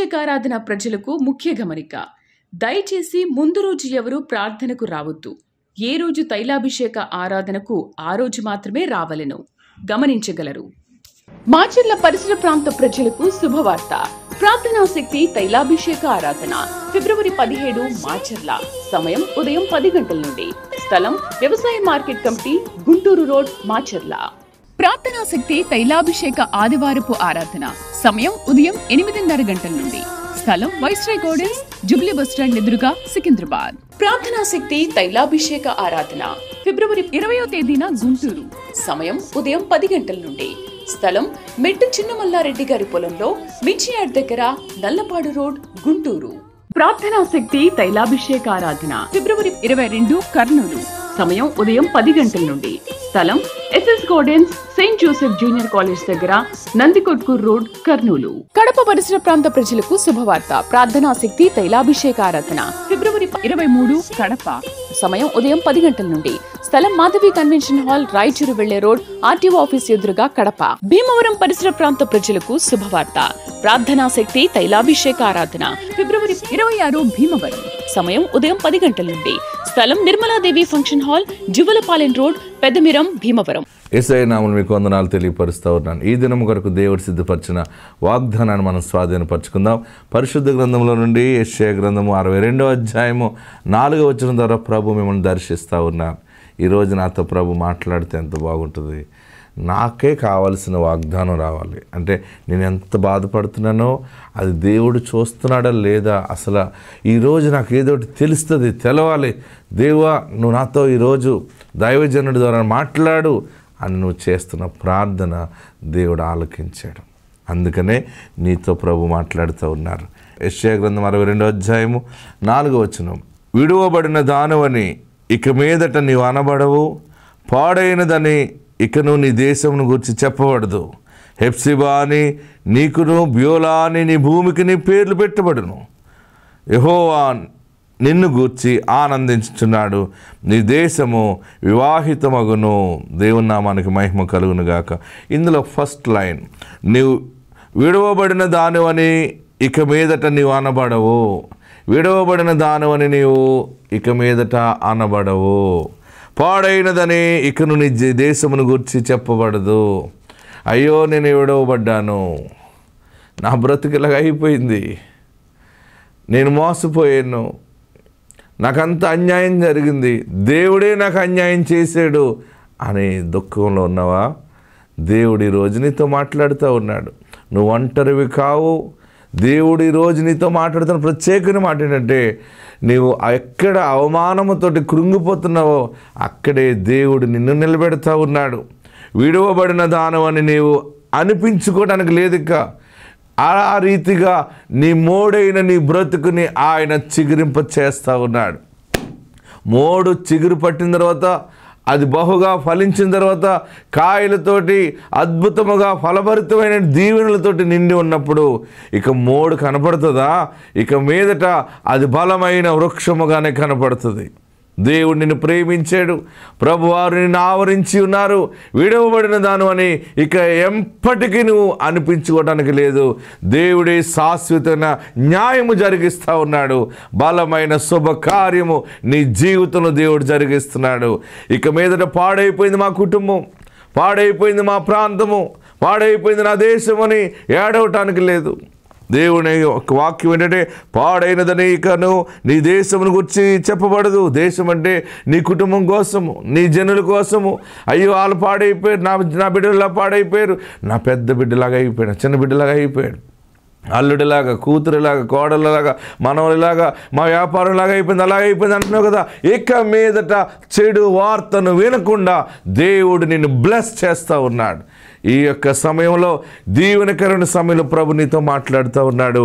తైలాభిషేకారాధన ప్రజలకు ముఖ్య గమనిక. దయచేసి ముందు రోజు ఎవరూ ప్రార్థనకు రావద్దు. ఏ రోజు తైలాభిషేక ఆరాధనకు ఆ రోజు మాత్రమే రావలెను గమనించగలరు. మాచర్ల పరిసర ప్రాంత ప్రజలకు శుభవార్త. ప్రార్థనా శక్తి తైలాభిషేక ఆరాధన ఫిబ్రవరి 17 మాచర్ల. సమయం ఉదయం 10 గంటల నుండి. స్థలం వ్యవసాయ market committee, Guntur road, Macherla. ప్రార్థనా శక్తి తైలాభిషేక ఆదివారపు ఆరాధన సమయం ఉదయం 8:30 గంటల నుండి. స్థలం వైస్రాయ్ గార్డెన్స్, జుబ్లీ బస్టాండ్ ఎదురుగా, సికింద్రాబాద్. ప్రార్థనా శక్తి తైలాభిషేక ఆరాధన ఫిబ్రవరి 20వ తేదీన గుంటూరు. సమయం ఉదయం 10 గంటల నుండి. స్థలం మెట్టు చిన్నమల్లారెడ్డి గారి పొలంలో, మించియాడ్ దగ్గర, నల్లపాడు రోడ్, గుంటూరు. ప్రార్థనా శక్తి తైలాభిషేక ఆరాధన ఫిబ్రవరి 22 కర్నూలు. సమయం ఉదయం 10 గంటల నుండి. స్థలం SS Gardens, Saint Joseph junior college దగ్గర, నందికొట్కూర్ రోడ్, కర్నూలు. కడప పరిసర ప్రాంత ప్రజలకు శుభవార్త. ప్రార్థనా శక్తి తైలాభిషేక ఆరాధన ఫిబ్రవరి 23 కడప. సమయం ఉదయం 10 గంటల నుండి. స్థలం మాధవి కన్వెన్షన్ హాల్, రాయచూరు వెళ్లే రోడ్, ఆర్టీఓ ఆఫీస్ ఎదురుగా, కడప. భీమవరం పరిసర ప్రాంత ప్రజలకు శుభవార్త. ప్రార్థనా శక్తి తైలాభిషేక ఆరాధన ఫిబ్రవరి 26 భీమవరం. సమయం ఉదయం 10 గంటల నుండి. స్థలం Nirmaladevi function hall, Juvvalapalem road, Peddamiram, Bhimavaram. యేసయ్య నామమున మీకు వందనాలు తెలియపరుస్తూ ఉన్నాను. ఈ దినం కొరకు దేవుడు సిద్ధపరిచిన వాగ్దానాన్ని మనం స్వాధీనపరచుకుందాం. పరిశుద్ధ గ్రంథంలో నుండి యెషయా గ్రంథము 62వ అధ్యాయము 4వ వచనం ద్వారా ప్రభు మిమ్మల్ని దర్శిస్తూ ఉన్నాను. ఈరోజు నాతో ప్రభు మాట్లాడితే ఎంత బాగుంటుంది. నాకే కావలసిన వాగ్దానం రావాలి అంటే నేను ఎంత బాధపడుతున్నానో అది దేవుడు చూస్తున్నాడా లేదా, అసలు ఈరోజు నాకు ఏదోటి తెలుస్తుంది, తెలవాలి. దేవా నువ్వు నాతో ఈరోజు దైవజనుడి ద్వారా మాట్లాడు అని నువ్వు చేస్తున్న ప్రార్థన దేవుడు ఆలకించాడు. అందుకనే నీతో ప్రభు మాట్లాడుతూ ఉన్నారు. యెషయా గ్రంథం 62వ అధ్యాయము 4వ వచనం. విడువబడిన దానవని ఇక మీదట నీవు అనబడవు, పాడైనదని ఇకను నీ దేశమును గురించి చెప్పబడదు. హెప్సిబా అని నీకును, బ్యోలా అని నీ భూమికి నీ పేర్లు పెట్టబడును. యెహోవా నిన్ను గూర్చి ఆనందించుచున్నాడు, నీ దేశము వివాహితమగును. దేవుని నామానికి మహిమ కలుగును గాక. ఇందులో ఫస్ట్ లైన్, నీవు విడవబడిన దానివని ఇక మీదట నీవు అనబడవు. విడవబడిన దానివని నీవు ఇక మీదట అనబడవు. పాడైనదని ఇకను నీ దేశమును గురించి చెప్పబడదు. అయ్యో నేను విడవబడ్డాను, నా బ్రతుకులాగా అయిపోయింది, నేను మోసపోయాను, నాకంత అన్యాయం జరిగింది, దేవుడే నాకు అన్యాయం చేశాడు అని దుఃఖంలో ఉన్నావా? దేవుడు ఈరోజు నీతో మాట్లాడుతూ ఉన్నాడు. నువ్వు ఒంటరివి కావు. దేవుడు ఈరోజు నీతో మాట్లాడుతున్న ప్రత్యేకమైన మాట ఏంటంటే, నీవు ఎక్కడ అవమానముతోటి కృంగిపోతున్నావో అక్కడే దేవుడు నిన్ను నిలబెడతా ఉన్నాడు. విడవబడిన దానవని నీవు అనిపించుకోవడానికి లేదు. ఇక ఆ రీతిగా నీ మోడైన నీ బ్రతుకుని ఆయన చిగురింప చేస్తూ ఉన్నాడు. మోడు చిగురు పట్టిన తర్వాత, అది బహుగా ఫలించిన తర్వాత, కాయలతోటి అద్భుతముగా ఫలభరితమైన దీవెనలతోటి నిండి ఉన్నప్పుడు ఇక మోడు కనపడుతుందా? ఇక మీదట అది బలమైన వృక్షముగానే కనపడుతుంది. దేవుడు నిన్ను ప్రేమించాడు, ప్రభువారు నిన్ను ఆవరించి ఉన్నారు. విడవబడిన దాను అని ఇక ఎప్పటికీ నువ్వు అనిపించుకోవడానికి లేదు. దేవుడే శాశ్వతమైన న్యాయము జరిగిస్తూ ఉన్నాడు. బలమైన శుభకార్యము నీ జీవితంలో దేవుడు జరిగిస్తున్నాడు. ఇక మీదట పాడైపోయింది మా కుటుంబం, పాడైపోయింది మా ప్రాంతము, పాడైపోయింది నా దేశం అని ఏడవటానికి లేదు. దేవుని ఒక వాక్యం ఏంటంటే, పాడైనదని ఇకను నీ దేశమును గురించి చెప్పబడదు. దేశం అంటే నీ కుటుంబం కోసము, నీ జనుల కోసము. అయ్యో వాళ్ళు పాడైపోయారు, నా బిడ్డలా పాడైపోయారు, నా పెద్ద బిడ్డలాగా అయిపోయాడు, చిన్న బిడ్డలాగా అయిపోయాడు, అల్లుడిలాగా, కూతురులాగా, కోడళ్ళలాగా, మనవరిలాగా, మా వ్యాపారంలాగా అయిపోయింది, అలాగే అయిపోయింది అంటున్నావు కదా. ఇక మీదట చెడు వార్తను వినకుండా దేవుడు నిన్ను బ్లెస్ చేస్తూ ఉన్నాడు. ఈ యొక్క సమయంలో, దీవెనకరమైన సమయంలో ప్రభు నీతో మాట్లాడుతూ ఉన్నాడు.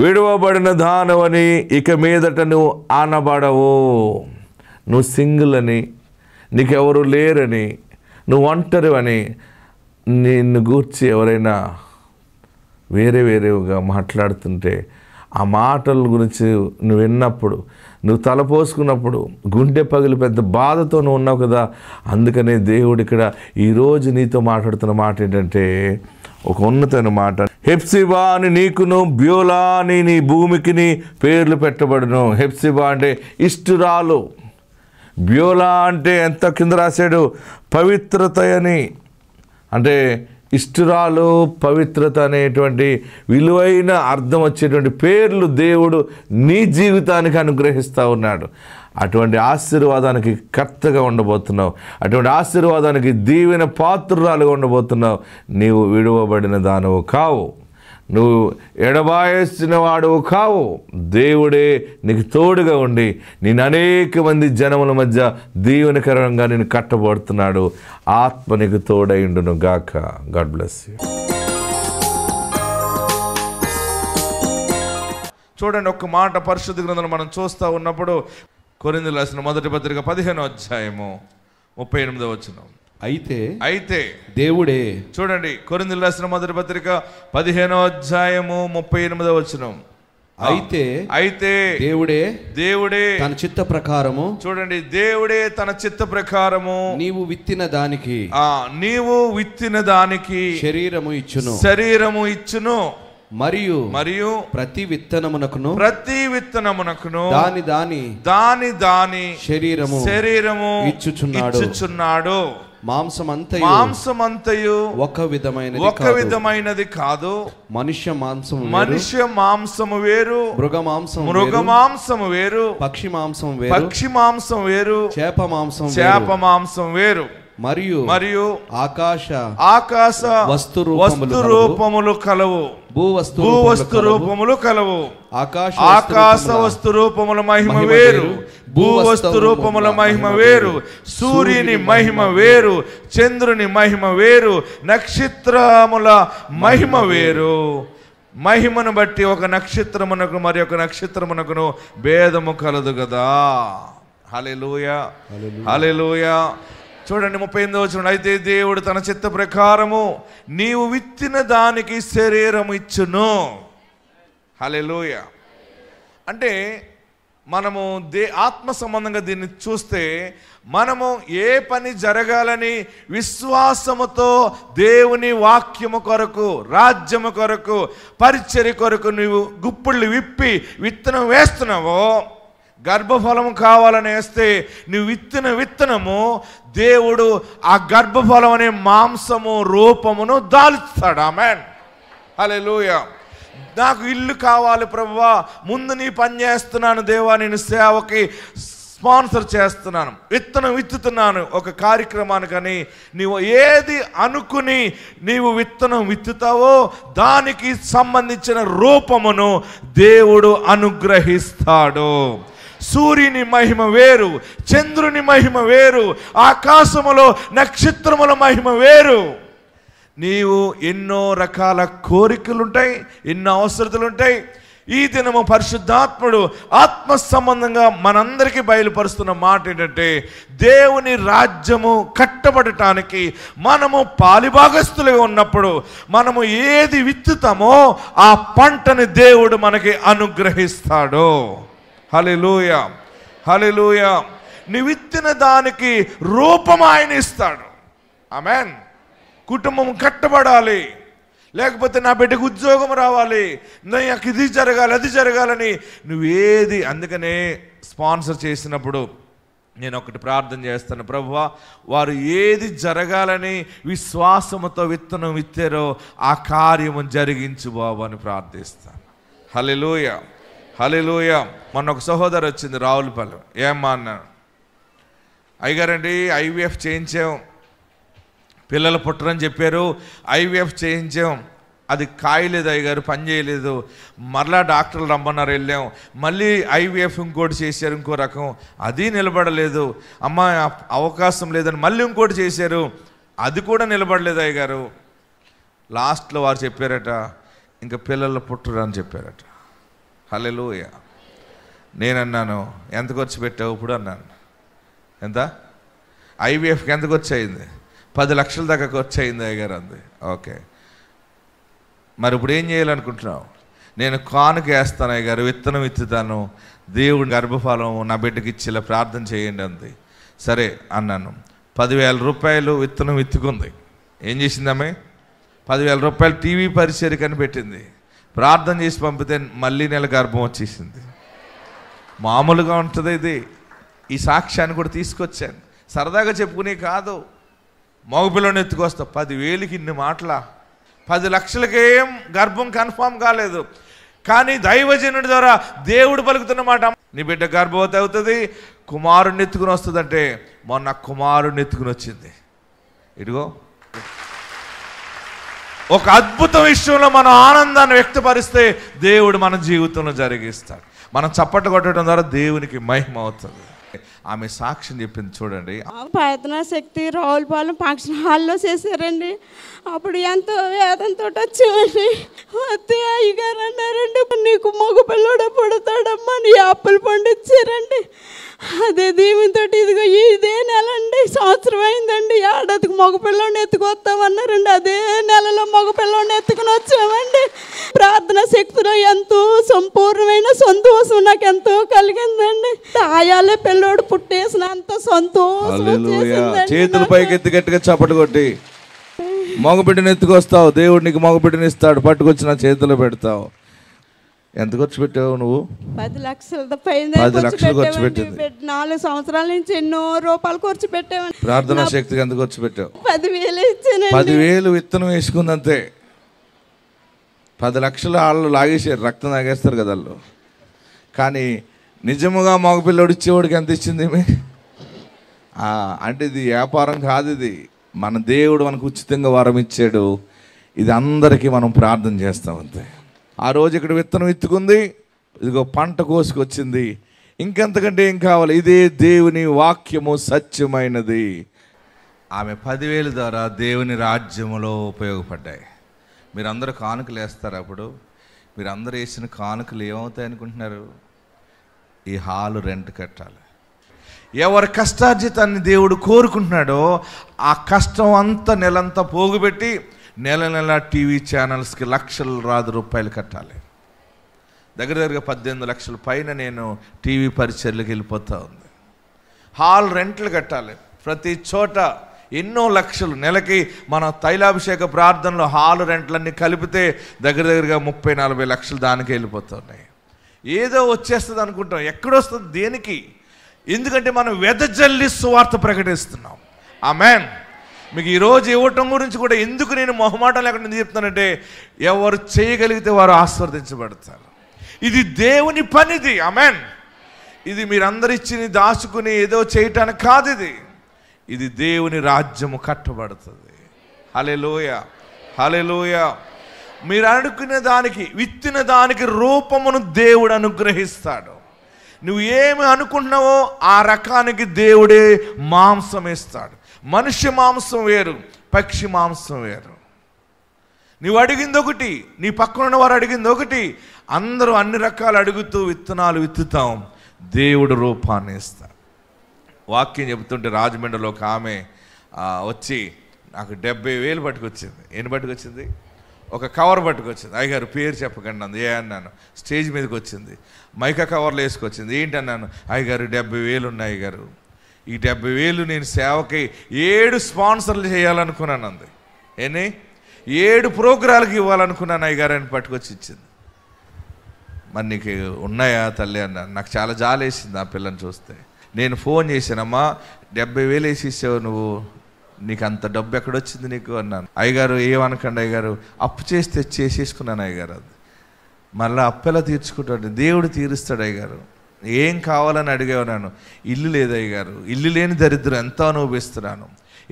విడవబడిన దానవని ఇక మీదట నువ్వు అనబడవు. నువ్వు సింగిల్ అని, నీకెవరు లేరని, నువ్వు ఒంటరి అని నిన్ను గూర్చి ఎవరైనా వేరేగా మాట్లాడుతుంటే, ఆ మాటల గురించి నువ్వు విన్నప్పుడు, నువ్వు తలపోసుకున్నప్పుడు గుండె పగిలి పెద్ద బాధతో నువ్వు ఉన్నావు కదా. అందుకనే దేవుడు ఇక్కడ ఈరోజు నీతో మాట్లాడుతున్న మాట ఏంటంటే, ఒక ఉన్నతమైన మాట. హెప్సిబా అని నీకును, బ్యోలా అని నీ భూమికి పేర్లు పెట్టబడును. హెప్సిబా అంటే ఇష్టురాలు, బ్యోలా అంటే ఎంత కింద రాశాడు, పవిత్రత అని. అంటే ఇష్టురాలు, పవిత్రత అనేటువంటి విలువైన అర్థం వచ్చేటువంటి పేర్లు దేవుడు నీ జీవితానికి అనుగ్రహిస్తూ ఉన్నాడు. అటువంటి ఆశీర్వాదానికి కర్తగా ఉండబోతున్నావు, అటువంటి ఆశీర్వాదానికి దీవెన పాత్రురాలుగా ఉండబోతున్నావు. నీవు విడువబడిన దానవు కావు, నువ్వు ఎడబాయేసిన వాడువు కావు. దేవుడే నీకు తోడుగా ఉండి నేను అనేక మంది జనముల మధ్య దీవెనకరంగా నేను కట్టబడుతున్నాడు. ఆత్మ నీకు తోడైండును గాక. God bless you. చూడండి, ఒక్క మాట పరిశుద్ధ గ్రంథంలో మనం చూస్తూ ఉన్నప్పుడు కొరింథీయులకు రాసిన మొదటి పత్రిక 15వ అధ్యాయము 38వ వచనం. అయితే దేవుడే, చూడండి, కొరింథీయులకు రాసిన మొదటి పత్రిక 15వ అధ్యాయము 38వ వచనం. అయితే దేవుడే తన చిత్త ప్రకారము, చూడండి, దేవుడే తన చిత్త ప్రకారము నీవు విత్తిన దానికి శరీరము ఇచ్చును. మరియు ప్రతి విత్తనమునకును దాని శరీరము ఇచ్చుచున్నాడు. మాంసమంతయు ఒక విధమైనది కాదు. మనుష్య మాంసము వేరు, మృగ మాంసము వేరు, పక్షి మాంసం వేరు, చేప మాంసం వేరు. మరియు ఆకాశ వస్తు రూపములు కలవు, భూవస్తు రూపములు కలవు. ఆకాశ వస్తు రూపముల మహిమ వేరు, భూవస్తు రూపముల మహిమ వేరు. సూర్యుని మహిమ వేరు, చంద్రుని మహిమ వేరు, నక్షత్రముల మహిమ వేరు. మహిమను బట్టి ఒక నక్షత్రమునకు మరి ఒక నక్షత్రమునకును భేదము కలదు కదా. హల్లెలూయా, హల్లెలూయా. చూడండి 38వ వచనం. అయితే దేవుడు తన చిత్త ప్రకారము నీవు విత్తిన దానికి శరీరము ఇచ్చును. హల్లెలూయా. అంటే మనము ఆత్మ సంబంధంగా దీన్ని చూస్తే మనము ఏ పని జరగాలని విశ్వాసముతో దేవుని వాక్యము కొరకు, రాజ్యము కొరకు, పరిచర్య కొరకు నువ్వు గుప్పుళ్ళు విప్పి విత్తనం వేస్తున్నావో, గర్భఫలము కావాలని వేస్తే నువ్వు విత్తనము దేవుడు ఆ గర్భఫలం అనే మాంసము రూపమును దాల్చుతాడు. ఆమేన్, హల్లెలూయా. నాకు ఇల్లు కావాలి ప్రభువా, ముందు నీ పని చేస్తున్నాను దేవా, నేను సేవకి స్పాన్సర్ చేస్తున్నాను, విత్తనం విత్తుతున్నాను ఒక కార్యక్రమానికని నీవు ఏది అనుకుని నీవు విత్తనం విత్తుతావో దానికి సంబంధించిన రూపమును దేవుడు అనుగ్రహిస్తాడు. సూర్యుని మహిమ వేరు, చంద్రుని మహిమ వేరు, ఆకాశములో నక్షత్రముల మహిమ వేరు. నీవు ఎన్నో రకాల కోరికలుంటాయి, ఎన్నో అవసరతలుంటాయి. ఈ దినము పరిశుద్ధాత్ముడు ఆత్మ సంబంధంగా మనందరికీ బయలుపరుస్తున్న మాట ఏంటంటే, దేవుని రాజ్యము కట్టబడటానికి మనము పాలిభాగస్తులుగా ఉన్నప్పుడు మనము ఏది విత్తుతామో ఆ పంటని దేవుడు మనకి అనుగ్రహిస్తాడు. హల్లెలూయా, హల్లెలూయా. నీ విత్తిన దానికి రూపం ఆయన ఇస్తాడు. ఆమేన్. కుటుంబం కట్టబడాలి, లేకపోతే నా బిడ్డకు ఉద్యోగం రావాలి, నాకు ఇది జరగాలి అది జరగాలని నువ్వేది, అందుకనే స్పాన్సర్ చేసినప్పుడు నేను ఒకటి ప్రార్థన చేస్తాను, ప్రభువా వారు ఏది జరగాలని విశ్వాసముతో విత్తనం విత్తారో ఆ కార్యము జరిగించు బాబు అని ప్రార్థిస్తాను. హల్లెలూయా, హల్లెలూయా. మొన్న ఒక సహోదరు వచ్చింది రావులపల్లి. ఏమ్మా అన్నాను, అయ్యగారండి IVF చేయించాం, పిల్లలు పుట్టరని చెప్పారు, IVF చేయించాం, అది కాయలేదు అయ్యగారు, పని చేయలేదు, మరలా డాక్టర్లు రమ్మన్నారు, వెళ్ళాం, మళ్ళీ IVF ఇంకోటి చేశారు, ఇంకో రకం, అది నిలబడలేదు, అమ్మ అవకాశం లేదని మళ్ళీ ఇంకోటి చేశారు, అది కూడా నిలబడలేదు అయ్యగారు. లాస్ట్లో వారు చెప్పారట, ఇంకా పిల్లలు పుట్టరు అని చెప్పారట. హల్లెలూయా. నేనన్నాను, ఎంత ఖర్చు పెట్టావు ఇప్పుడు అన్నాను. ఎంత IVFకి ఎంత ఖర్చు అయింది? 10 లక్షల దాకా ఖర్చు అయింది అయ్యగారు అంది. ఓకే, మరి ఇప్పుడు ఏం చేయాలనుకుంటున్నావు? నేను కానుక వేస్తాను అయ్యగారు, విత్తనం విత్తుతాను, దేవుడి గర్భఫలం నా బిడ్డకి ఇచ్చేలా ప్రార్థన చేయండి అంది. సరే అన్నాను. 10,000 రూపాయలు విత్తనం విత్తుకుంది. ఏం చేసిందామె? 10,000 రూపాయలు టీవీ పరిచర్యకని పెట్టింది. ప్రార్థన చేసి పంపితే మళ్ళీ నెల గర్భం వచ్చేసింది. మామూలుగా ఉంటుంది ఇది. ఈ సాక్ష్యాన్ని కూడా తీసుకొచ్చాను, సరదాగా చెప్పుకునే కాదు. మగపిల్లని ఎత్తుకొస్తా 10,000కి ఇన్ని మాటల, 10 లక్షలకేం గర్భం కన్ఫామ్ కాలేదు. కానీ దైవజనుడి ద్వారా దేవుడు పలుకుతున్న మాట, నీ బిడ్డ గర్భవతి అవుతుంది, కుమారుణ్ణి ఎత్తుకుని వస్తుందంటే మొన్న కుమారుణ్ణి ఎత్తుకుని వచ్చింది. ఇదిగో ఒక అద్భుత విషయంలో మనం ఆనందాన్ని వ్యక్తపరిస్తే దేవుడు మన జీవితంలో జరిగిస్తాడు. మనం చప్పట్లు కొట్టడం ద్వారా దేవునికి మహిమ అవుతుంది. ఆమె సాక్ష్యం చెప్పింది చూడండి. ప్రార్థనా శక్తి రావులపాలెం ఫంక్షన్ హాల్లో చేశారండి. అప్పుడు ఎంతో వేదంతో వచ్చామండి. వస్తే అయ్యగారు అన్నారండి, నీకు మగ పిల్లడు పుడతాడమ్మా, నీ అప్పులు పండించారండి. అదే దీవెనతో ఇదిగో ఇదే నెల అండి, సంవత్సరం అయిందండి, ఏడాదికి మగపిల్లని ఎత్తుకొస్తామన్నారండి. అదే నెలలో మగపిల్లని ఎత్తుకుని వచ్చామండి. ప్రార్థన శక్తిలో ఎంతో సంపూర్ణమైన సంతోషం నాకు ఎంతో కలిగిందండి. తాయాలే పిల్లోడు పుట్టేసిన అంత సంతోషం. చేతులు పైకి ఎత్తి గట్టిగా చప్పటి కొట్టి, మగబిడ్డని ఎత్తుకొస్తావు, దేవుడు నీకు మగబిడ్డని ఇస్తాడు, పట్టుకొచ్చి నా చేతిలో పెడతావు. ఎంత ఖర్చు పెట్టావు నువ్వు? 10 లక్షల పైన 10 లక్షలు ఖర్చు పెట్టింది. 4 సంవత్సరాల నుంచి ఎన్నో రూపాయలు ఖర్చు పెట్టామండి. ప్రార్థనా శక్తికి ఎంత ఖర్చు పెట్టావు? 10,000 ఇచ్చానండి. 10,000 విత్తనం వేసుకుంది అంతే. 10 లక్షలు వాళ్ళు లాగేసారు, రక్తం తాగేస్తారు కదా వాళ్ళు. కానీ నిజముగా మగపిల్లడు ఇచ్చేవాడికి ఎంత ఇచ్చింది? అంటే ఇది వ్యాపారం కాదు, ఇది మన దేవుడు మనకు ఉచితంగా వరం ఇచ్చాడు. ఇది అందరికీ మనం ప్రార్థన చేస్తాం అంతే. ఆ రోజు ఇక్కడ విత్తనం ఎత్తుకుంది, ఇదిగో పంట కోసుకొచ్చింది. ఇంకెంతకంటే ఏం కావాలి? ఇదే దేవుని వాక్యము సత్యమైనది. ఆమె 10,000 ద్వారా దేవుని రాజ్యములో ఉపయోగపడ్డాయి. మీరందరూ కానుకలు వేస్తారు. అప్పుడు మీరందరూ వేసిన కానుకలు ఏమవుతాయి అనుకుంటున్నారు? ఈ హాలు రెంట్ కట్టాలి. ఎవరి కష్టార్జితాన్ని దేవుడు కోరుకుంటున్నాడో ఆ కష్టం అంతా నెలంతా పోగుపెట్టి నెల నెల టీవీ ఛానల్స్కి లక్షల రూపాయలు కట్టాలి. దగ్గరగా 18 లక్షల పైన నేను టీవీ పరిచర్లకు వెళ్ళిపోతూ ఉంది. హాల్ రెంట్లు కట్టాలి. ప్రతి చోట ఎన్నో లక్షలు నెలకి. మన తైలాభిషేక ప్రార్థనలో హాల్ రెంట్లన్నీ కలిపితే దగ్గరగా 30-40 లక్షలు దానికి వెళ్ళిపోతున్నాయి. ఏదో వచ్చేస్తుంది అనుకుంటాం, ఎక్కడొస్తుంది? దేనికి? ఎందుకంటే మనం వెదజల్లి సువార్త ప్రకటిస్తున్నాం. ఆమేన్. మీకు ఈరోజు ఇవ్వటం గురించి కూడా ఎందుకు నేను మొహమాటం లేకుండా చెప్తానంటే, ఎవరు చేయగలిగితే వారు ఆశీర్వదించబడతారు. ఇది దేవుని పనిది. ఆమేన్. ఇది మీరందరు ఇచ్చి దాచుకుని ఏదో చేయటానికి కాదు. ఇది దేవుని రాజ్యము కట్టబడుతుంది. హల్లెలూయా, హల్లెలూయా. మీరు అనుకునే దానికి, విత్తిన దానికి రూపమును దేవుడు అనుగ్రహిస్తాడు. నువ్వు ఏమి అనుకుంటున్నావో ఆ రకానికి దేవుడే మాంసం ఇస్తాడు. మనుష్య మాంసం వేరు, పక్షి మాంసం వేరు. నువ్వు అడిగింది ఒకటి, నీ పక్కన వారు అడిగింది ఒకటి. అందరూ అన్ని రకాలు అడుగుతూ విత్తనాలు విత్తుతాం, దేవుడు రూపాన్ని ఇస్తాడు. వాక్యం చెబుతుంటే రాజమండ్రిలో ఒక ఆమె వచ్చి నాకు 70,000 పట్టుకొచ్చింది. ఎన్ని పట్టుకొచ్చింది? ఒక కవర్ పట్టుకొచ్చింది. అయ్యగారు పేరు చెప్పకండి అంది. ఏ అన్నాను. స్టేజ్ మీదకి వచ్చింది, మైకా కవర్లు వేసుకొచ్చింది. ఏంటన్నాను. అయ్యగారు 70,000 ఉన్నాయి అయ్యగారు, ఈ 70,000 నేను సేవకి 7 స్పాన్సర్లు చేయాలనుకున్నాను అంది. 7 ప్రోగ్రాలకు ఇవ్వాలనుకున్నాను అయ్యగారు అని పట్టుకొచ్చి ఇచ్చింది. మరి నీకు ఉన్నాయా తల్లి అన్నాను. నాకు చాలా జాలేసింది ఆ పిల్లని చూస్తే. నేను ఫోన్ చేశానమ్మా, 70,000 వేసి ఇచ్చావు నువ్వు, నీకు అంత డబ్బు ఎక్కడొచ్చింది నీకు అన్నాను. అయ్యగారు ఏమనకండి అయ్యగారు, అప్పు చేసి తెచ్చేసేసుకున్నాను అయ్యగారు. అది మళ్ళీ అప్పెలా తీర్చుకుంటాడు? దేవుడు తీరుస్తాడు అయ్యగారు. ఏం కావాలని అడిగాను. ఇల్లు లేదు అయ్యగారు, ఇల్లు లేని దరిద్రం ఎంత అనుభవిస్తున్నాను.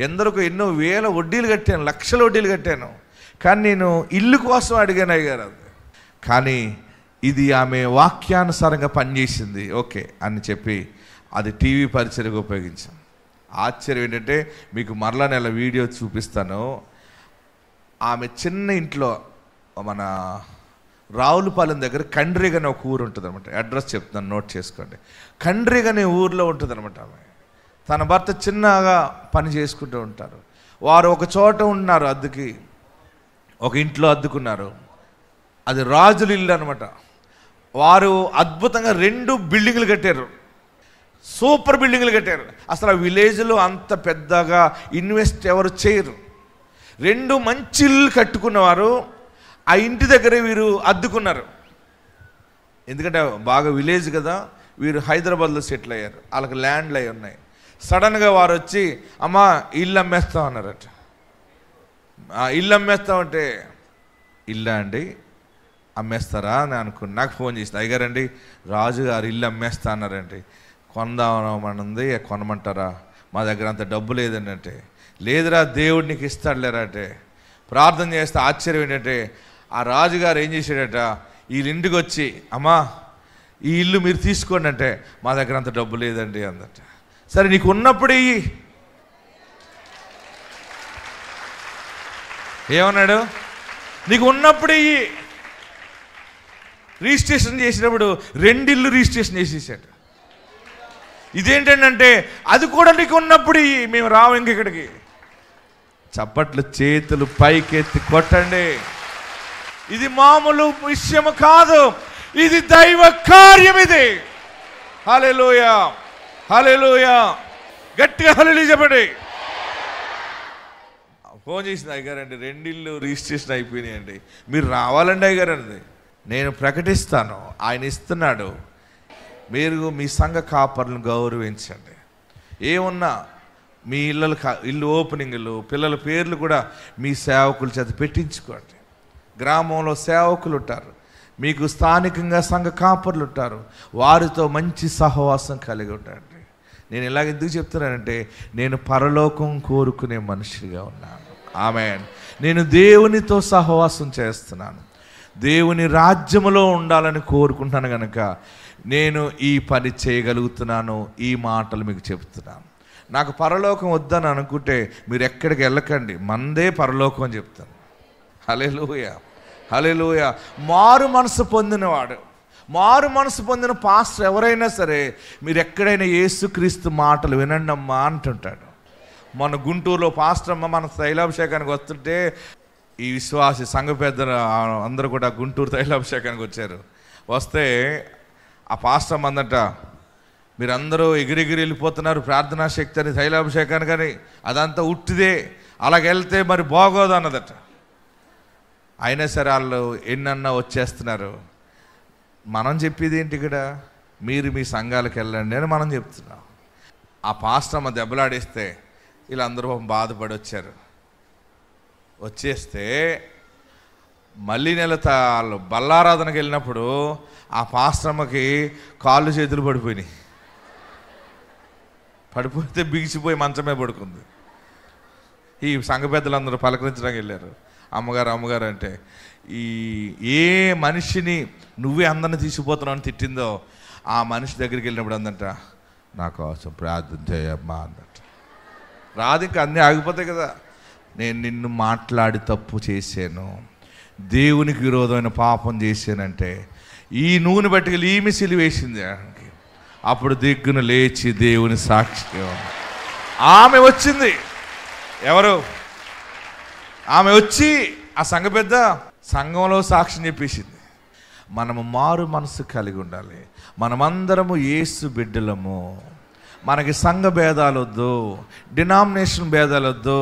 ఎందరికో ఎన్నో వేల వడ్డీలు కట్టాను, లక్షల వడ్డీలు కట్టాను, కానీ నేను ఇల్లు కోసం అడిగాను అయ్యగారు. అది కానీ ఇది ఆమె వాక్యానుసారంగా పనిచేసింది. ఓకే అని చెప్పి అది టీవీ పరిచర్యకు ఉపయోగించాం. ఆశ్చర్యం ఏంటంటే మీకు మరలా నెల వీడియో చూపిస్తాను. ఆమె చిన్న ఇంట్లో మన రావులపాలెం దగ్గర కండ్రిగ అనే ఒక ఊరు ఉంటుంది అనమాట. అడ్రస్ చెప్తున్నాను, నోట్ చేసుకోండి. కండ్రిగ అనే ఊరిలో ఉంటుంది అనమాట. ఆమె తన భర్త చిన్నగా పని చేసుకుంటూ ఉంటారు. వారు ఒక చోట ఉన్నారు, అద్దెకి ఒక ఇంట్లో అద్దుకున్నారు. అది రాజుల ఇల్లు అనమాట. వారు అద్భుతంగా 2 బిల్డింగులు కట్టారు, సూపర్ బిల్డింగులు కట్టారు. అసలు ఆ విలేజ్లో అంత పెద్దగా ఇన్వెస్ట్ ఎవరు చేయరు. 2 మంచి ఇల్లు కట్టుకున్నవారు ఆ ఇంటి దగ్గర వీరు అద్దుకున్నారు. ఎందుకంటే బాగా విలేజ్ కదా, వీరు హైదరాబాద్లో సెటిల్ అయ్యారు, వాళ్ళకి ల్యాండ్లు అవి ఉన్నాయి. సడన్గా వారు వచ్చి అమ్మా ఇల్లు అమ్మేస్తాం అన్నారట. ఇల్లు అమ్మేస్తామంటే ఇల్లా అండి అమ్మేస్తారా అని అనుకుని నాకు ఫోన్ చేసి, అయ్యగారండి రాజుగారు ఇల్లు అమ్మేస్తా అన్నారండి, కొందామనుంది, కొనమంటారా, మా దగ్గర అంత డబ్బు లేదండి అంటే, లేదురా దేవుడు నీకు ఇస్తాడులేరా అంటే, ప్రార్థన చేస్తే ఆశ్చర్యం ఏంటంటే ఆ రాజుగారు ఏం చేశాడట, వీళ్ళ ఇంటికి వచ్చి అమ్మా ఈ ఇల్లు మీరు తీసుకోండి అంటే, మా దగ్గర అంత డబ్బు లేదండి అందట. సరే నీకు ఉన్నప్పుడు ఇయ్యి. ఏమన్నాడు, నీకు ఉన్నప్పుడు ఇయ్యి. రిజిస్ట్రేషన్ చేసినప్పుడు 2 ఇళ్ళు రిజిస్ట్రేషన్ చేసేసాడు. ఇదేంటంటే అది కూడా నీకు ఉన్నప్పుడు ఇయ్యి, మేము రావు ఇంకెక్కడికి. చప్పట్లు చేతులు పైకెత్తి కొట్టండి. ఇది మామూలు విషయం కాదు, ఇది దైవ కార్యం. ఇది హల్లెలూయా, హల్లెలూయా, గట్టిగా హల్లెలూయా చెప్పండి. ఫోన్ చేసింది, అయ్యగారండి 2 ఇళ్ళు రిజిస్ట్రేషన్ అయిపోయినాయండి, మీరు రావాలండి అయ్యగారండి. నేను ప్రకటిస్తాను, ఆయన ఇస్తున్నాడు. మీరు మీ సంఘ కాపర్లను గౌరవించండి. ఏమున్నా మీ ఇల్లు ఓపెనింగ్లు, పిల్లల పేర్లు కూడా మీ సేవకుల చేత పెట్టించుకోండి. గ్రామంలో సేవకులు ఉంటారు, మీకు స్థానికంగా సంఘ కాపర్లు ఉంటారు, వారితో మంచి సహవాసం కలిగి ఉండండి. నేను ఇలాగ ఎందుకు చెప్తున్నానంటే, నేను పరలోకం కోరుకునే మనిషిగా ఉన్నాను. ఆమేన్. నేను దేవునితో సహవాసం చేస్తున్నాను, దేవుని రాజ్యములో ఉండాలని కోరుకుంటున్నాను కనుక నేను ఈ పని చేయగలుగుతున్నాను, ఈ మాటలు మీకు చెప్తున్నాను. నాకు పరలోకం వద్దని అనుకుంటే మీరు ఎక్కడికి వెళ్ళకండి, మందే పరలోకం అని చెప్తాను. హల్లెలూయా, హల్లెలూయా. మారు మనసు పొందినవాడు, మారు మనసు పొందిన పాస్టర్ ఎవరైనా సరే, మీరు ఎక్కడైనా యేసుక్రీస్తు మాటలు వినండి అమ్మా అంటుంటాడు. మన గుంటూరులో పాస్టర్ అమ్మ మన తైలాభిషేకానికి వస్తుంటే ఈ విశ్వాసి సంఘ పెద్దలు అందరూ కూడా గుంటూరు తైలాభిషేకానికి వచ్చారు. వస్తే ఆ పాస్టర్ అందట, మీరందరూ ఎగిరెగిరి వెళ్ళిపోతున్నారు ప్రార్థనా శక్తి అని తైలాభిషేకానికి, కానీ అదంతా ఉట్టిదే, అలాగెళ్తే మరి బాగోదు అన్నదట. అయినా సరే వాళ్ళు ఎన్నన్నా వచ్చేస్తున్నారు. మనం చెప్పేది ఏంటి ఇక్కడ, మీరు మీ సంఘాలకు వెళ్ళండి అని మనం చెప్తున్నాం. ఆ పాస్టర్ అమ్మ దెబ్బలాడేస్తే వీళ్ళందరూ బాధపడి వచ్చారు. వచ్చేస్తే మళ్ళీ వాళ్ళు బల్లారాధనకి వెళ్ళినప్పుడు ఆ పాస్టర్ అమ్మకి కాళ్ళు చేతులు పడిపోయినాయి. పడిపోతే బిగిసిపోయి మంచమే పడుకుంది. ఈ సంఘ పెద్దలందరూ పలకరించడానికి వెళ్ళారు. అమ్మగారు అమ్మగారు అంటే, ఈ ఏ మనిషిని నువ్వే అందరిని తీసుకుపోతున్నావు అని తిట్టిందో ఆ మనిషి దగ్గరికి వెళ్ళినప్పుడు అందంట, నా కోసం ప్రార్థన చేయమ్మా అందట. రాదు, ఇంకా అన్నీ ఆగిపోతాయి కదా. నేను నిన్ను మాట్లాడి తప్పు చేశాను, దేవునికి విరోధమైన పాపం చేశానంటే ఈ నూనె బట్టి ఈమె సిలువేసింది. అప్పుడు దిగ్గున లేచి దేవుని సాక్షిగా ఆమె వచ్చింది. ఎవరు? ఆమె వచ్చి ఆ సంఘ పెద్ద సంఘంలో సాక్ష్యం చెప్పేసింది. మనము మారు మనసు కలిగి ఉండాలి. మనమందరము యేసు బిడ్డలము. మనకి సంఘ భేదాలు వద్దు, డినామినేషన్ భేదాలు వద్దు.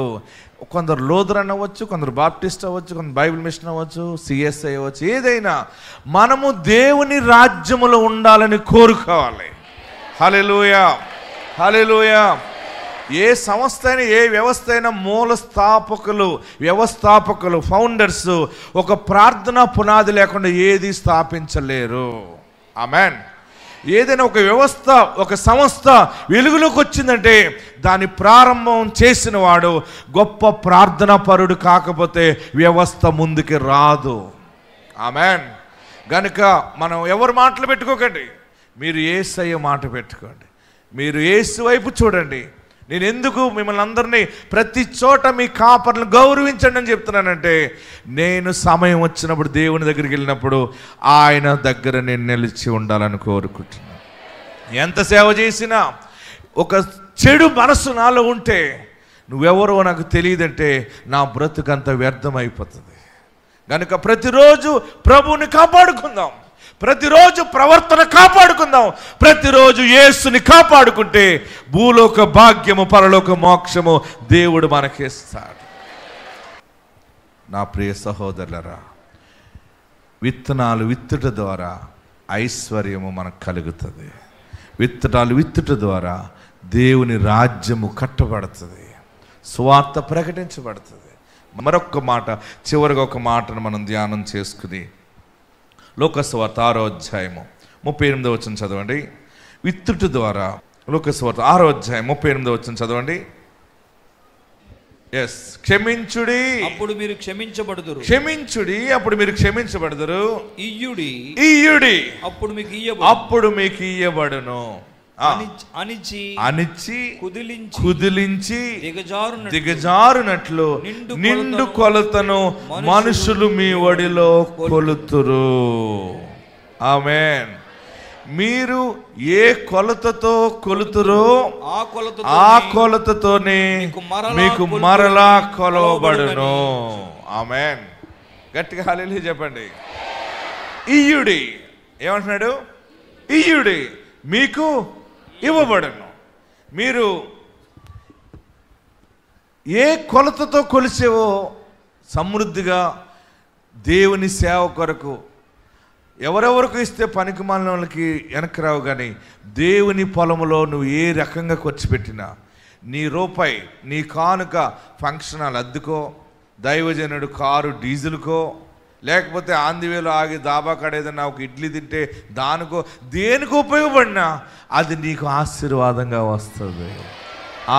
కొందరు లూథరన్ అవ్వచ్చు, కొందరు బాప్టిస్ట్ అవ్వచ్చు, కొందరు బైబిల్ మిషన్ అవ్వచ్చు, సిఎస్ఐ అవ్వచ్చు, ఏదైనా మనము దేవుని రాజ్యములో ఉండాలని కోరుకోవాలి. హల్లెలూయా, హల్లెలూయా. ఏ సంస్థ అయినా, ఏ వ్యవస్థ అయినా మూల స్థాపకులు, వ్యవస్థాపకులు, ఫౌండర్స్ ఒక ప్రార్థనా పునాది లేకుండా ఏది స్థాపించలేరు. ఆమేన్. ఏదైనా ఒక వ్యవస్థ, ఒక సంస్థ వెలుగులోకి వచ్చిందంటే దాని ప్రారంభం చేసిన వాడు గొప్ప ప్రార్థనా పరుడు కాకపోతే వ్యవస్థ ముందుకి రాదు. ఆమేన్. గనుక మనం ఎవరు మాటలు పెట్టుకోకండి, మీరు యేసయ్య మాట పెట్టుకోండి. మీరు యేసు వైపు చూడండి. నేను ఎందుకు మిమ్మల్ని అందరినీ ప్రతి చోట మీ కాపర్లను గౌరవించండి అని చెప్తున్నానంటే, నేను సమయం వచ్చినప్పుడు దేవుని దగ్గరికి వెళ్ళినప్పుడు ఆయన దగ్గర నేను నిలిచి ఉండాలని కోరుకుంటున్నాను. ఎంత సేవ చేసినా ఒక చెడు మనసు నాలో ఉంటే నువ్వెవరో నాకు తెలియదంటే నా బ్రతుకంత వ్యర్థమైపోతుంది. కనుక ప్రతిరోజు ప్రభువుని కాపాడుకుందాం, ప్రతిరోజు ప్రవర్తన కాపాడుకుందాం, ప్రతిరోజు యేసుని కాపాడుకుంటే భూలోక భాగ్యము, పరలోక మోక్షము దేవుడు మనకిస్తాడు. నా ప్రియ సహోదరులరా, విత్తనాలు విత్తుట ద్వారా ఐశ్వర్యము మనకు కలుగుతుంది. విత్తనాలు విత్తుట ద్వారా దేవుని రాజ్యము కట్టబడుతుంది, సువార్త ప్రకటించబడుతుంది. మరొక మాట, చివరిగా ఒక మాటను మనం ధ్యానం చేసుకుని లోకసువార్త 6వ అధ్యాయము 38వ వచనం చదవండి. విత్తుట ద్వారా, లోకసువార్త 6వ అధ్యాయం 38వ వచనం చదవండి. క్షమించుడి అప్పుడు మీరు క్షమించబడుదురు. క్షమించుడి అప్పుడు మీరు క్షమించబడుదురు. ఇయ్యుడి ఇయ్యుడి అప్పుడు మీకు ఇయ్యబడును. అనిచి కుదిలించి దిగజారునట్లు నిండు కొలతను మనుషులు మీ ఒడిలో కొలుతురు. ఆమేన్. మీరు ఏ కొలతతో కొలుతురో ఆ కొలతతోనే మీకు మరలా కొలవబడును. ఆమేన్. గట్టిగా హల్లెలూయా చెప్పండి. ఇయ్యుడి ఏమంటున్నాడు? ఇయ్యుడి మీకు ఇవ్వబడును. మీరు ఏ కొలతతో కొలిసేవో సమృద్ధిగా దేవుని సేవ కొరకు ఎవరెవరికి ఇస్తే పనికిమాలిన వాళ్ళకి వెనక్కి రావు. కానీ దేవుని పొలములో నువ్వు ఏ రకంగా ఖర్చు పెట్టినా, నీ రూపాయి, నీ కానుక ఫంక్షన్ హాల్ అద్దెకో, దైవజనుడు కారు డీజిల్కో, లేకపోతే ఆందివేలో ఆగి దాబా కాడ ఏదన్నా ఒక ఇడ్లీ తింటే దానికో, దేనికి ఉపయోగపడినా అది నీకు ఆశీర్వాదంగా వస్తుంది.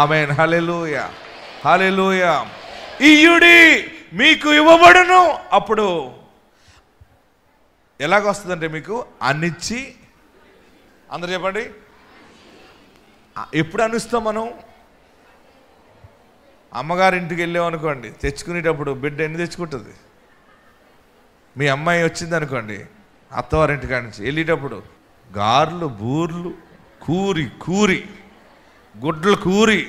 ఆమేన్. హల్లెలూయా, హల్లెలూయా. ఇయ్యుడి మీకు ఇవ్వబడును. అప్పుడు ఎలాగొస్తుందంటే మీకు అనిచ్చి, అందరు చెప్పండి, ఎప్పుడు అనిస్తాం మనం? అమ్మగారింటికి వెళ్ళామనుకోండి, తెచ్చుకునేటప్పుడు బిడ్డ ఎన్ని తెచ్చుకుంటుంది? మీ అమ్మాయి వచ్చింది అనుకోండి అత్తవారింటి కాడి నుంచి, వెళ్ళేటప్పుడు గార్లు బూర్లు కూరి గుడ్లు కూరి,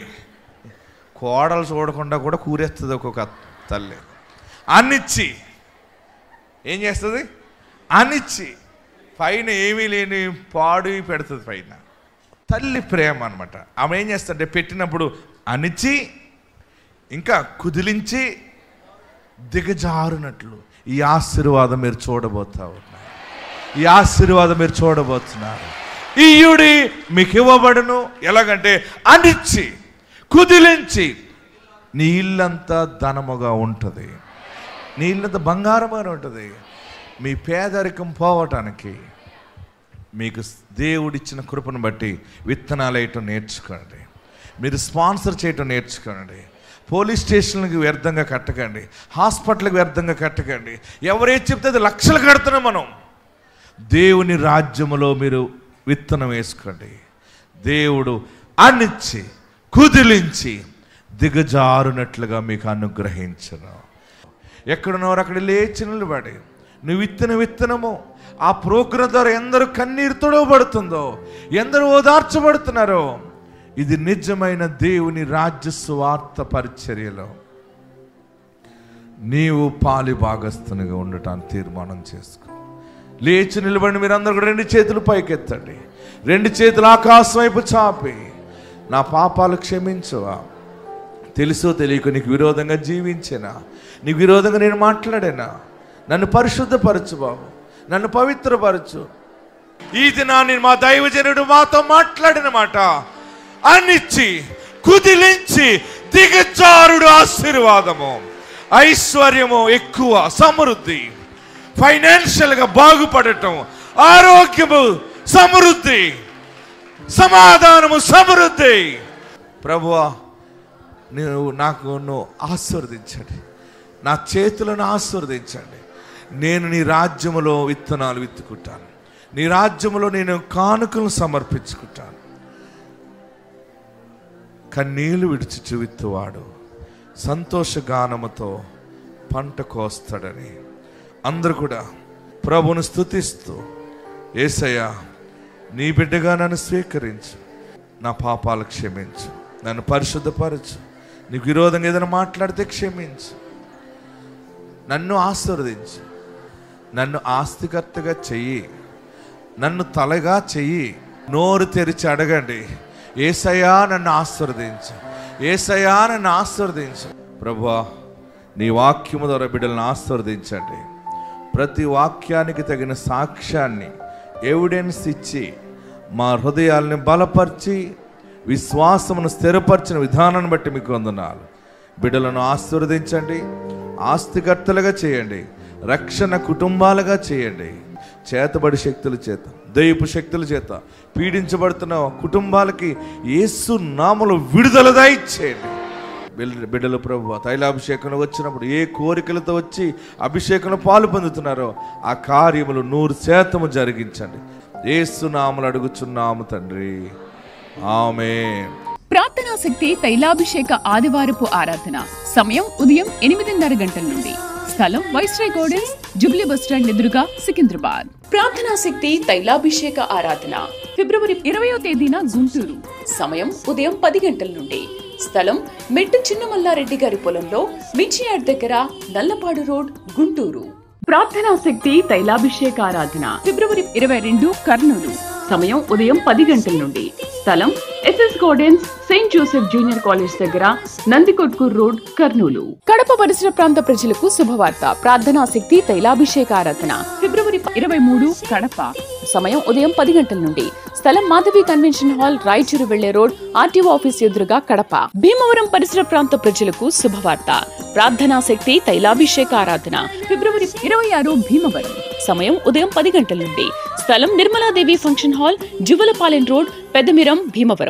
కోడలు చూడకుండా కూడా కూరేస్తుంది ఒక్కొక్క తల్లి. అన్నిచ్చి ఏం చేస్తుంది? అనిచ్చి పైన ఏమీ లేని పాడు పెడుతుంది. పైన తల్లి ప్రేమ అనమాట. ఆమె ఏం చేస్తుంటే పెట్టినప్పుడు అనిచ్చి ఇంకా కుదిలించి దిగజారునట్లు ఈ ఆశీర్వాదం మీరు చూడబోతా ఉన్నారు. ఈ ఆశీర్వాదం మీరు చూడబోతున్నారు. ఇయ్యుడి మీకు ఇవ్వబడును. ఎలాగంటే అనిచ్చి కుదిలించి నీ ఇల్లంతా ధనముగా ఉంటుంది, నీ ఇల్లంతా బంగారమని ఉంటుంది. మీ పేదరికం పోవటానికి మీకు దేవుడిచ్చిన కృపను బట్టి విత్తనాలు వేయటం నేర్చుకోండి. మీరు స్పాన్సర్ చేయటం నేర్చుకోండి. పోలీస్ స్టేషన్లకు వ్యర్థంగా కట్టకండి, హాస్పిటల్కి వ్యర్థంగా కట్టకండి. ఎవరేది చెప్తే అది లక్షలు కడుతున్నాం మనం. దేవుని రాజ్యములో మీరు విత్తనం వేసుకోండి. దేవుడు అనిచ్చి కుదిలించి దిగజారునట్లుగా మీకు అనుగ్రహించను. ఎక్కడున్నవారు అక్కడ లేచి నిలబడి నువ్వు విత్తనము ఆ ప్రోగ్రాం ద్వారా ఎందరూ కన్నీరు తొడవబడుతుందో, ఎందరూ ఓదార్చబడుతున్నారో, ఇది నిజమైన దేవుని రాజ్య సువార్త పరిచర్యలో నీవు పాలి భాగస్తునిగా ఉండటానికి తీర్మానం చేసుకో. లేచి నిలబడి మీరందరూ కూడా 2 చేతులు పైకెత్తండి. 2 చేతులు ఆకాశం వైపు చాపి, నా పాపాలు క్షమించవా? తెలుసో తెలియక నీకు విరోధంగా జీవించేనా, నీకు విరోధంగా నేను మాట్లాడేనా? నన్ను పరిశుద్ధపరచు బాబు, నన్ను పవిత్రపరచు. ఈ దినాన్ని మా దైవజనుడు మాతో మాట్లాడిన మాట అనిచ్చి కుదిలించి దిగజారుడు ఆశీర్వాదము, ఐశ్వర్యము ఎక్కువ, సమృద్ధి, ఫైనాన్షియల్గా బాగుపడటం, ఆరోగ్యము సమృద్ధి, సమాధానము సమృద్ధి. ప్రభువా నువ్వు ఆశీర్వదించండి, నా చేతులను ఆశీర్వదించండి. నేను నీ రాజ్యములో విత్తనాలు విత్తుకుంటాను, నీ రాజ్యములో నేను కానుకలను సమర్పించుకుంటాను. కన్నీళ్లు విడిచి విత్తువాడు సంతోషగానముతో పంట కోస్తాడని అందరూ కూడా ప్రభువును స్తుతిస్తూ, యేసయ్యా నీ బిడ్డగా నన్ను స్వీకరించు, నా పాపాలు క్షమించు, నన్ను పరిశుద్ధపరచు, నీకు విరోధంగా ఏదైనా మాట్లాడితే క్షమించు, నన్ను ఆశీర్వదించు, నన్ను ఆస్తికర్తగా చెయ్యి, నన్ను తలగా చెయ్యి. నోరు తెరిచి అడగండి, యేసయ్యా నన్ను ఆశీర్వదించు, యేసయ్యా నన్ను ఆశీర్వదించు. ప్రభువా నీ వాక్యము ద్వారా బిడ్డలను ఆశీర్వదించండి. ప్రతి వాక్యానికి తగిన సాక్ష్యాన్ని ఎవిడెన్స్ ఇచ్చి మా హృదయాల్ని బలపరిచి విశ్వాసమును స్థిరపరిచిన విధానాన్ని బట్టి మీకు వందనాలు. బిడ్డలను ఆశీర్వదించండి, ఆస్తికర్తలుగా చేయండి, రక్షణ కుటుంబాలుగా చేయండి. చేతబడి శక్తుల చేత, దైవపు శక్తుల చేత పీడించబడుతున్న కుటుంబాలకి యేసు నామములో విడుదల దయచేయండి. బిడ్డలు ప్రభువా, తైలాభిషేకంలో వచ్చినప్పుడు ఏ కోరికలతో వచ్చి అభిషేకంలో పాలు పొందుతున్నారో ఆ కార్యములు 100% జరిగించండి. యేసు నామములో అడుగుచున్నాము తండ్రి, ఆమేన్. ప్రార్థనా శక్తి తైలాభిషేక ఆదివారపు ఆరాధన. సమయం ఉదయం 8:30 గంటల నుండి. స్థలం వైస్రాయ్ గార్డెన్స్, జుబ్లీ బస్టాండ్ ఎదురుగా, సికింద్రాబాద్. ప్రార్థనా శక్తి తైలాభిషేక ఆరాధన ఫిబ్రవరి 20వ తేదీన గుంటూరు. సమయం ఉదయం 10 గంటల నుండి. స్థలం మెట్టు చిన్నమల్లారెడ్డి గారి పొలంలో, మిర్చియాడ్ దగ్గర, నల్లపాడు రోడ్, గుంటూరు. ప్రార్థనా శక్తి తైలాభిషేక ఆరాధన ఫిబ్రవరి 22 కర్నూలు. సమయం ఉదయం 10 గంటల నుండి. స్థలం SS Gardens, Saint Joseph junior college దగ్గర, నందికొట్కూర్ రోడ్, కర్నూలు. కడప పరిసర ప్రాంత ప్రజలకు శుభవార్త. ప్రార్థనా శక్తి తైలాభిషేక ఆరాధన ఫిబ్రవరి 23 కడప. సమయం ఉదయం 10 గంటల నుండి. స్థలం మాధవి కన్వెన్షన్ హాల్, రాయచూరు వెళ్లే రోడ్, ఆర్టీఓ ఆఫీస్ ఎదురుగా, కడప. భీమవరం పరిసర ప్రాంత ప్రజలకు శుభవార్త. ప్రార్థనా శక్తి తైలాభిషేక ఆరాధన ఫిబ్రవరి 26 భీమవరం. సమయం ఉదయం 10 గంటల నుండి. స్థలం Nirmaladevi function hall, Juvvalapalem road, Peddamiram, Bhimavaram.